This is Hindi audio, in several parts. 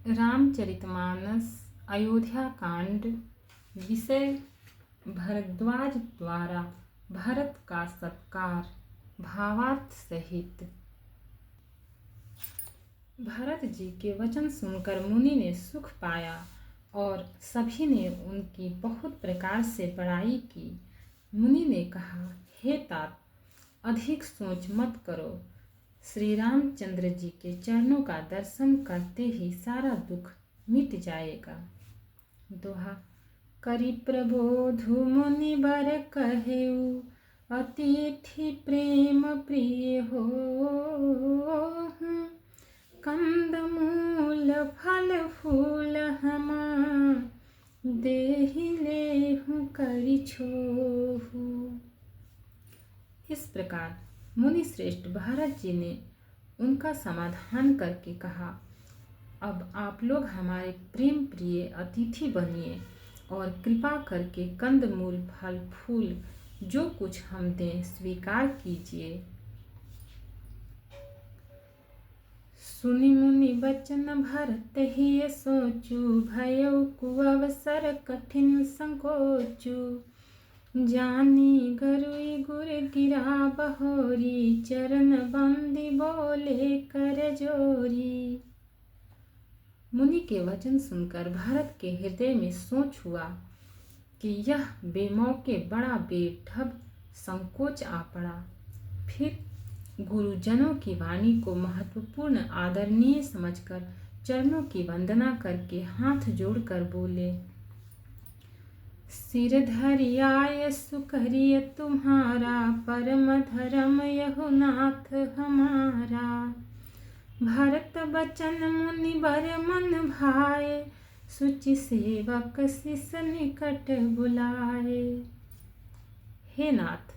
रामचरितमानस अयोध्या कांड। विषय भरद्वाज द्वारा भरत का सत्कार। भावार्थ सहित। भरत जी के वचन सुनकर मुनि ने सुख पाया और सभी ने उनकी बहुत प्रकार से बड़ाई की। मुनि ने कहा, हे तात, अधिक सोच मत करो। श्री रामचंद्र जी के चरणों का दर्शन करते ही सारा दुख मिट जाएगा। दोहा। करि प्रबोधु मुनि बर कहेउ, अतिथि प्रेम प्रिय हो। कंद मूल फल फूल हमा, देहि लेहु करि छोहु। इस प्रकार मुनि श्रेष्ठ भरत जी ने उनका समाधान करके कहा, अब आप लोग हमारे प्रेम प्रिय अतिथि बनिए और कृपा करके कंदमूल फल फूल जो कुछ हम दें स्वीकार कीजिए। सुनि मुनि बचन भरत ही सोचु, भयउ कुअवसर कठिन संकोचु। जानी गरुई गुर गिरा बहोरी, चरण बंदी बोले कर जोरी। मुनि के वचन सुनकर भरत के हृदय में सोच हुआ कि यह बेमौके बड़ा बेढब संकोच आ पड़ा। फिर गुरुजनों की वाणी को महत्वपूर्ण आदरणीय समझकर चरणों की वंदना करके हाथ जोड़कर बोले, सिर धरियाय सुकरिय तुम्हारा, परम धर्म यहु नाथ हमारा। भरत बचन मुनि बर मन भाए, सुचि सेवक शिष निकट बुलाए। हे नाथ,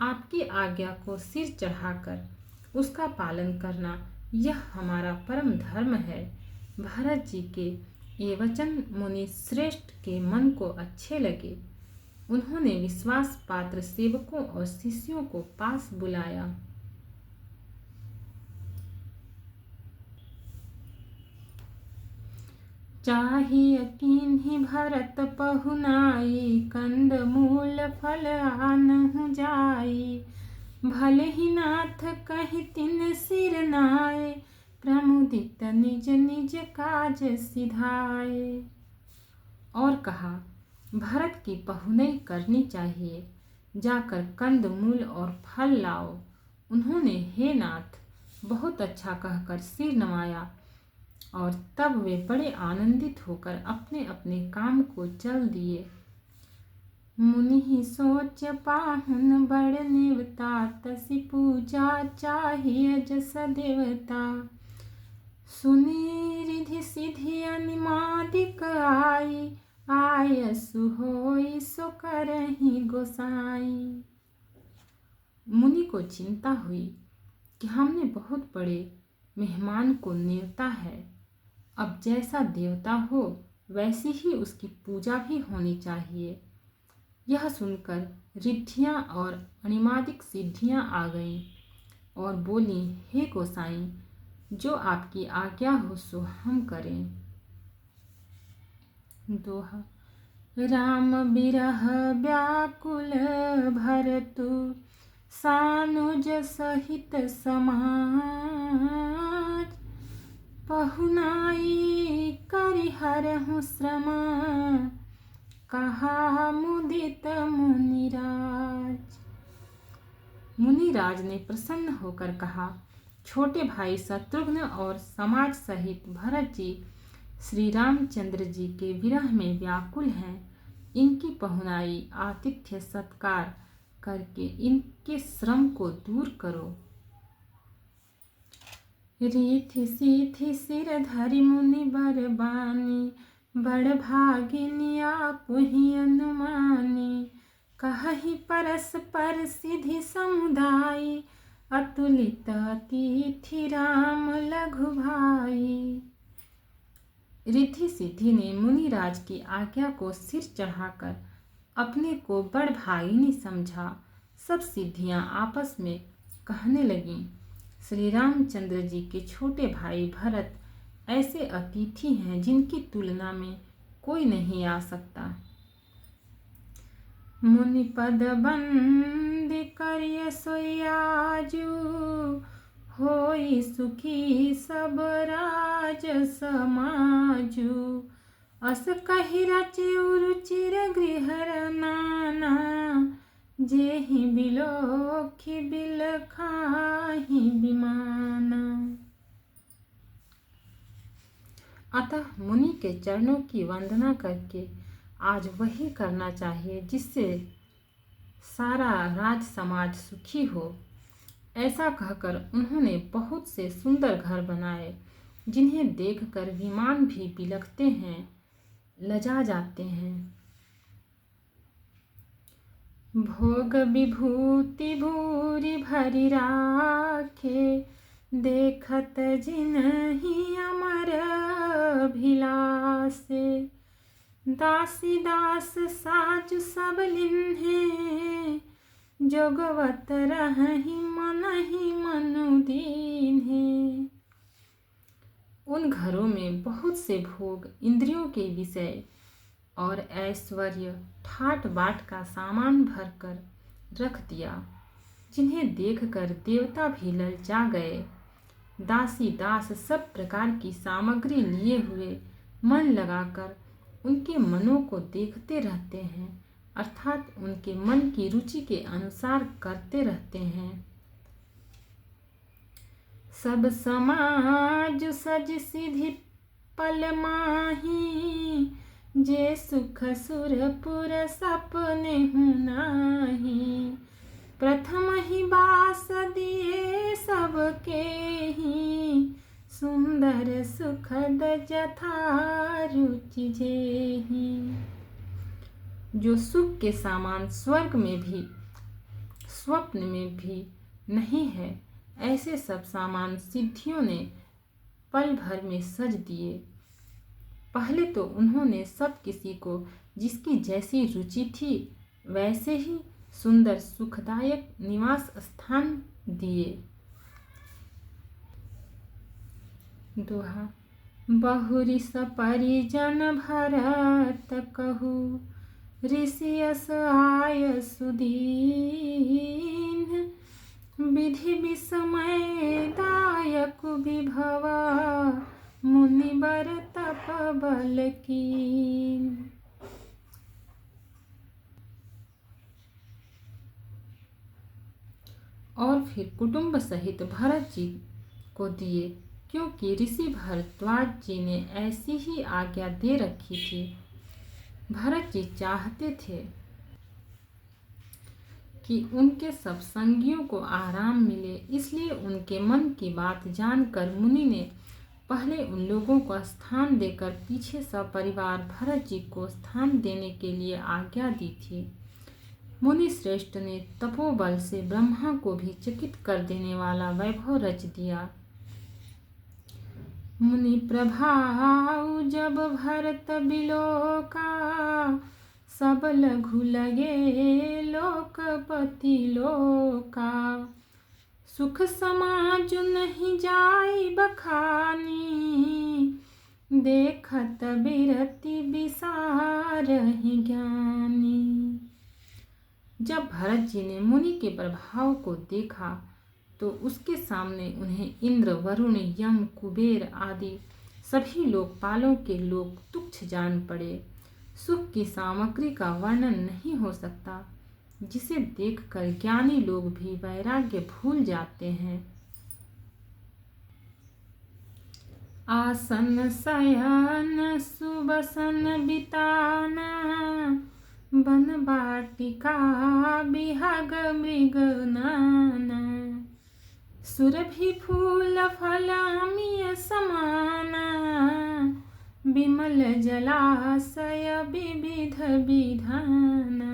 आपकी आज्ञा को सिर चढ़ाकर उसका पालन करना यह हमारा परम धर्म है। भरत जी के ये वचन मुनि श्रेष्ठ के मन को अच्छे लगे। उन्होंने विश्वास पात्र सेवकों और शिष्यों को पास बुलाया। चाहिए कीन्ही भरत पहुनाई, कंद मूल फल आनहु जाई। भले ही नाथ कहि तिन सिर नाय, प्रमुदित निज निज काज सिधाए। और कहा, भरत की पहुनई करनी चाहिए, जाकर कंद मूल और फल लाओ। उन्होंने हे नाथ बहुत अच्छा कहकर सिर नवाया और तब वे बड़े आनंदित होकर अपने अपने काम को चल दिए। मुनि ही सोच पाहुन बड़ नेवता, तसि पूजा चाहिए जस देवता। सुनि रिधि सिधि अनिमादिक आई, आयसु होई सो करहि गोसाई। मुनि को चिंता हुई कि हमने बहुत बड़े मेहमान को नेवता है। अब जैसा देवता हो वैसी ही उसकी पूजा भी होनी चाहिए। यह सुनकर रिद्धियां और अनिमादिक सिद्धियां आ गईं और बोली, हे गोसाई, जो आपकी आज्ञा हो सो हम करें। दोहा। राम बिरह व्याकुल भरतु, सानुज सहित समाज। पहुनाई करिहरहु श्रम, कहा मुदित मुनिराज। मुनिराज ने प्रसन्न होकर कहा, छोटे भाई शत्रुघ्न और समाज सहित भरत जी श्री रामचंद्र जी के विरह में व्याकुल हैं। इनकी पहुनाई आतिथ्य सत्कार करके इनके श्रम को दूर करो। रीथि सीथि सिर धरि मुनि बर बानी, बड़ भागिनी आपुहि अनुमानी। कहहि परस्पर सिधि समुदाई, अतुलित अतिथि राम लघु भाई। रिद्धि सिद्धि ने मुनिराज की आज्ञा को सिर चढ़ाकर अपने को बड़ भागिनी समझा। सब सिद्धियां आपस में कहने लगीं, श्री रामचंद्र जी के छोटे भाई भरत ऐसे अतिथि हैं जिनकी तुलना में कोई नहीं आ सकता। मुनि पद बंदी करिय सोयाजू, होई सुखी सब राज समाजू। अस कहि रचे रुचिर गृह नाना, जेहि बिलोखि बिल खाहि बिमाना। अतः मुनि के चरणों की वंदना करके आज वही करना चाहिए जिससे सारा राज समाज सुखी हो। ऐसा कहकर उन्होंने बहुत से सुंदर घर बनाए, जिन्हें देखकर विमान भी बिलखते हैं, लजा जाते हैं। भोग विभूति भूरि भरि राखे, देखत जिनहि अमर अभिलाषे। दासी दास साजु सब लिन्हे, जोगवत रहहि मनहि मनु दीन्हे। उन घरों में बहुत से भोग, इंद्रियों के विषय और ऐश्वर्य, ठाट बाट का सामान भरकर रख दिया, जिन्हें देखकर देवता भी ललचा गए। दासी दास सब प्रकार की सामग्री लिए हुए मन लगाकर उनके मनों को देखते रहते हैं, अर्थात उनके मन की रुचि के अनुसार करते रहते हैं। सब समाज सज सिधि पल माही, जे सुख सुरपुर सपने नाही। प्रथम ही बास दिए सबके ही, सुंदर सुखद जथा रुचि जेहि। जो सुख के सामान स्वर्ग में भी स्वप्न में भी नहीं है, ऐसे सब सामान सिद्धियों ने पल भर में सज दिए। पहले तो उन्होंने सब किसी को जिसकी जैसी रुचि थी वैसे ही सुंदर सुखदायक निवास स्थान दिए। दोहा। बहुरी सपरिजन भरत कहू, ऋषियस आय सुदीन। विधि विस्मय दायक विभवा, मुनि बर तप बल कीन। और फिर कुटुंब सहित भरत जी को दिए, क्योंकि ऋषि भरद्वाज जी ने ऐसी ही आज्ञा दे रखी थी। भरत जी चाहते थे कि उनके सब संगियों को आराम मिले, इसलिए उनके मन की बात जानकर मुनि ने पहले उन लोगों को स्थान देकर पीछे सपरिवार भरत जी को स्थान देने के लिए आज्ञा दी थी। मुनि श्रेष्ठ ने तपोबल से ब्रह्मा को भी चकित कर देने वाला वैभव रच दिया। मुनि प्रभाव जब भरत बिलोका, सब लघु लगे लोकपति लोका। सुख समाज नहीं जाई बखानी, देखत बिरति बिसारहि ज्ञानी। जब भरत जी ने मुनि के प्रभाव को देखा तो उसके सामने उन्हें इंद्र, वरुण, यम, कुबेर आदि सभी लोकपालों के लोग तुच्छ जान पड़े। सुख की सामग्री का वर्णन नहीं हो सकता, जिसे देखकर ज्ञानी लोग भी वैराग्य भूल जाते हैं। आसन शयन सुबसन बिताना, वन बाटिका बिहग मृग नाना। सुरभि फूल फल अमिय समाना, विमल जलाशय विविध विधाना।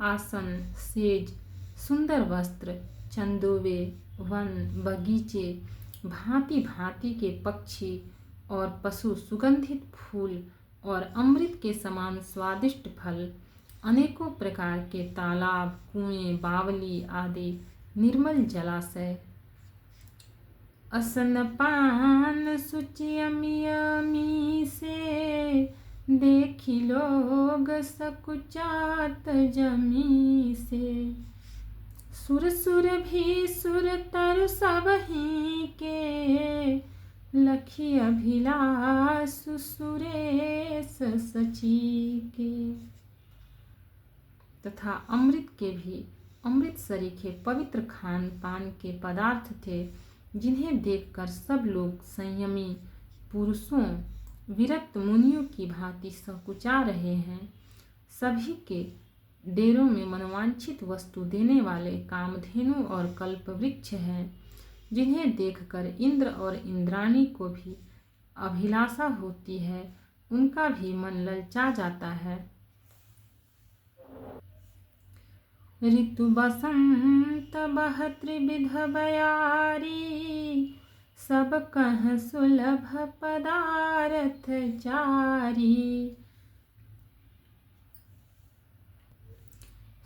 आसन, सेज, सुंदर वस्त्र, चंदोवे, वन, बगीचे, भांति भांति के पक्षी और पशु, सुगंधित फूल और अमृत के समान स्वादिष्ट फल, अनेकों प्रकार के तालाब, कुएं, बावली आदि, निर्मल जलाशय, असन पान सुचि अमी अमी से, देखी लोग सकुचात जमी से। सुर सुर भी सुर तरु सबहि के, लखी अभिलाष सुरेश सची के। तथा अमृत के भी अमृत सरीखे पवित्र खान पान के पदार्थ थे, जिन्हें देखकर सब लोग संयमी पुरुषों विरक्त मुनियों की भांति संकुचा रहे हैं। सभी के डेरों में मनोवांछित वस्तु देने वाले कामधेनु और कल्पवृक्ष हैं, जिन्हें देखकर इंद्र और इंद्राणी को भी अभिलाषा होती है, उनका भी मन ललचा जाता है। ऋतु बसंत बह त्रिविध बयारी, सब कह सुलभ पदारथ चारी।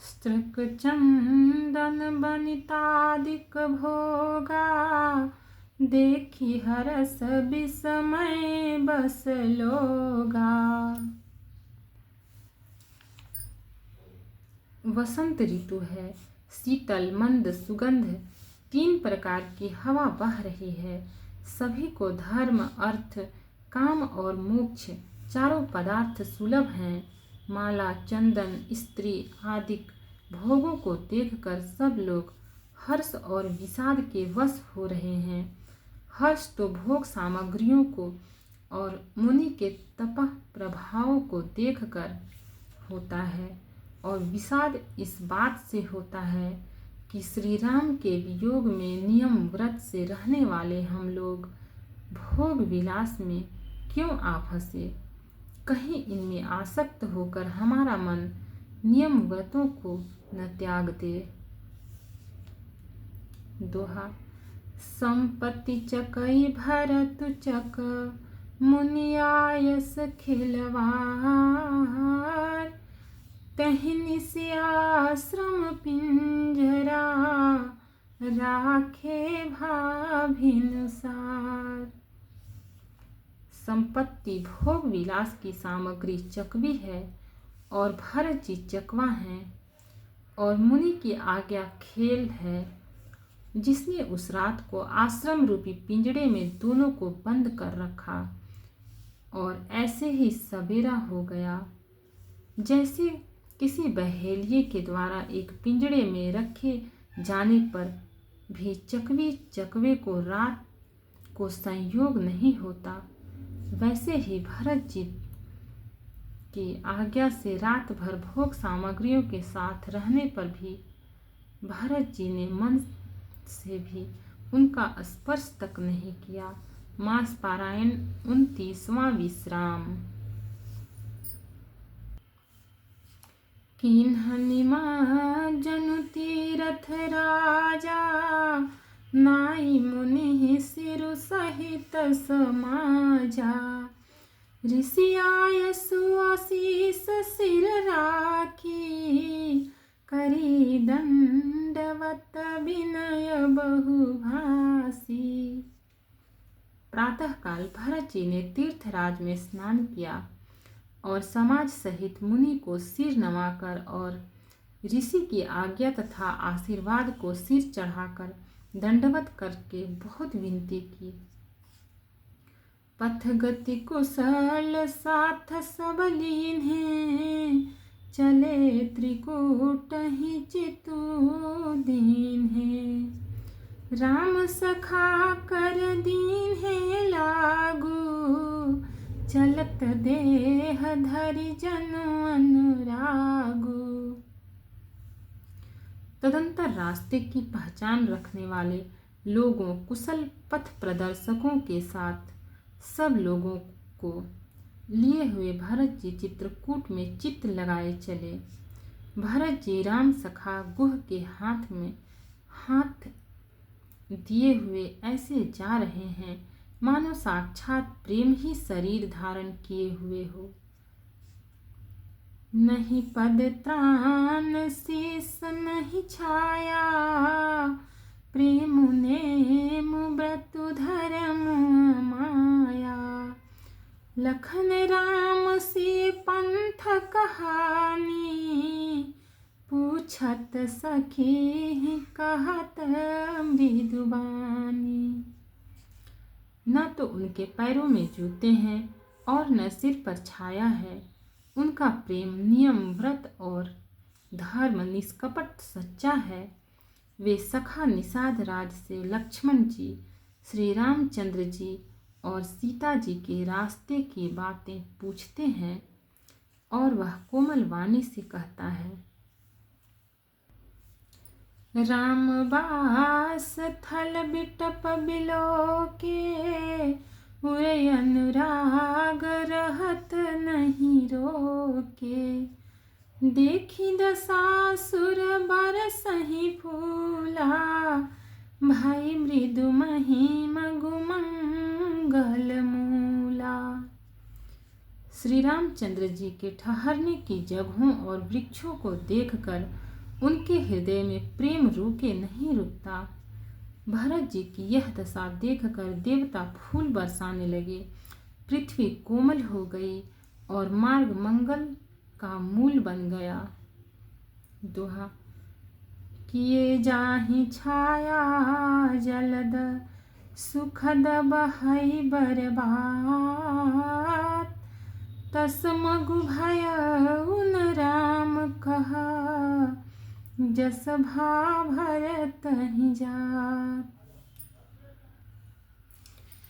स्त्रक चंदन बनितादिक भोगा, देखी हरस विस्मय बस लोगा। वसंत ऋतु है, शीतल मंद सुगंध 3 प्रकार की हवा बह रही है। सभी को धर्म अर्थ काम और मोक्ष चारों पदार्थ सुलभ हैं। माला चंदन स्त्री आदि भोगों को देखकर सब लोग हर्ष और विषाद के वश हो रहे हैं। हर्ष तो भोग सामग्रियों को और मुनि के तप प्रभाव को देखकर होता है, और विषाद इस बात से होता है कि श्री राम के वियोग में नियम व्रत से रहने वाले हम लोग भोग विलास में क्यों आ फंसे। कहीं इनमें आसक्त होकर हमारा मन नियम व्रतों को न त्याग दे। दोहा। संपत्ति चकई भरत चक, मुनि आयस खिलवार। तहिनि से आश्रम पिंजरा, राखे भाभिनुसार। संपत्ति भोग विलास की सामग्री चकवी है और भरत जी चकवा हैं, और मुनि की आज्ञा खेल है, जिसने उस रात को आश्रम रूपी पिंजड़े में दोनों को बंद कर रखा, और ऐसे ही सवेरा हो गया। जैसे किसी बहेलिए के द्वारा एक पिंजड़े में रखे जाने पर भी चकवी चकवे को रात को संयोग नहीं होता, वैसे ही भरत जी की आज्ञा से रात भर भोग सामग्रियों के साथ रहने पर भी भरत जी ने मन से भी उनका स्पर्श तक नहीं किया। मास पारायण 29वां विश्राम। किन्हनिमा जनु तीरथ राजा, नाई मुनि सिरु सहित समाजा। ऋषि आयसु आशीष सिर राखी, करी दंडवत विनय बहुभासी। प्रातःकाल भरत जी ने तीर्थराज में स्नान किया और समाज सहित मुनि को सिर नवाकर और ऋषि की आज्ञा तथा आशीर्वाद को सिर चढ़ाकर दंडवत करके बहुत विनती की। पथ गति कुशल साथ सब लीन्हे, चले त्रिकूट ही चितु दीन्हे। राम सखा कर दीन्हे लागू, चलत देह धरि जनु अनुरागु। तदंतर रास्ते की पहचान रखने वाले लोगों, कुशल पथ प्रदर्शकों के साथ सब लोगों को लिए हुए भरत जी चित्रकूट में चित्त लगाए चले। भरत जी राम सखा गुह के हाथ में हाथ दिए हुए ऐसे जा रहे हैं मानो साक्षात प्रेम ही शरीर धारण किए हुए हो। नहीं पद त्राण शीस नहीं छाया, प्रेम नेम व्रत धर्म माया। लखन राम से पंथ कहानी, पूछत सखी कहत मृदुबानी। न तो उनके पैरों में जूते हैं और न सिर पर छाया है। उनका प्रेम नियम व्रत और धर्म निष्कपट सच्चा है। वे सखा निषाद राज से लक्ष्मण जी, श्री रामचंद्र जी और सीता जी के रास्ते की बातें पूछते हैं और वह कोमल वाणी से कहता है, रामबास थल बिटप बिलोके, उरे अनुराग रहत नहीं रोके। देखी दसासुर बरसहि फूला, भाई मृदु महिम गुमंगल मूला। श्री रामचंद्र जी के ठहरने की जगहों और वृक्षों को देखकर उनके हृदय में प्रेम रुके नहीं रुकता। भरत जी की यह दशा देखकर देवता फूल बरसाने लगे। पृथ्वी कोमल हो गई और मार्ग मंगल का मूल बन गया। दोहा। किए जाहि छाया जलद, सुखद बहई बरबात। तस मगु भय उन राम कहा, जस भा भरत ही जात।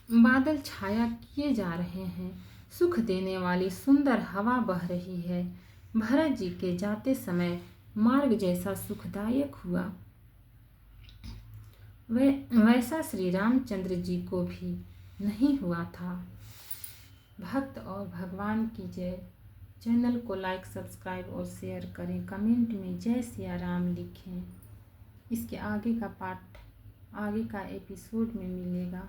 बादल छाया किए जा रहे हैं। सुख देने वाली सुंदर हवा बह रही है। भरत जी के जाते समय मार्ग जैसा सुखदायक हुआ, वैसा श्री रामचंद्र जी को भी नहीं हुआ था। भक्त और भगवान की जय। चैनल को लाइक, सब्सक्राइब और शेयर करें। कमेंट में जय सिया राम लिखें। इसके आगे का पार्ट आगे का एपिसोड में मिलेगा।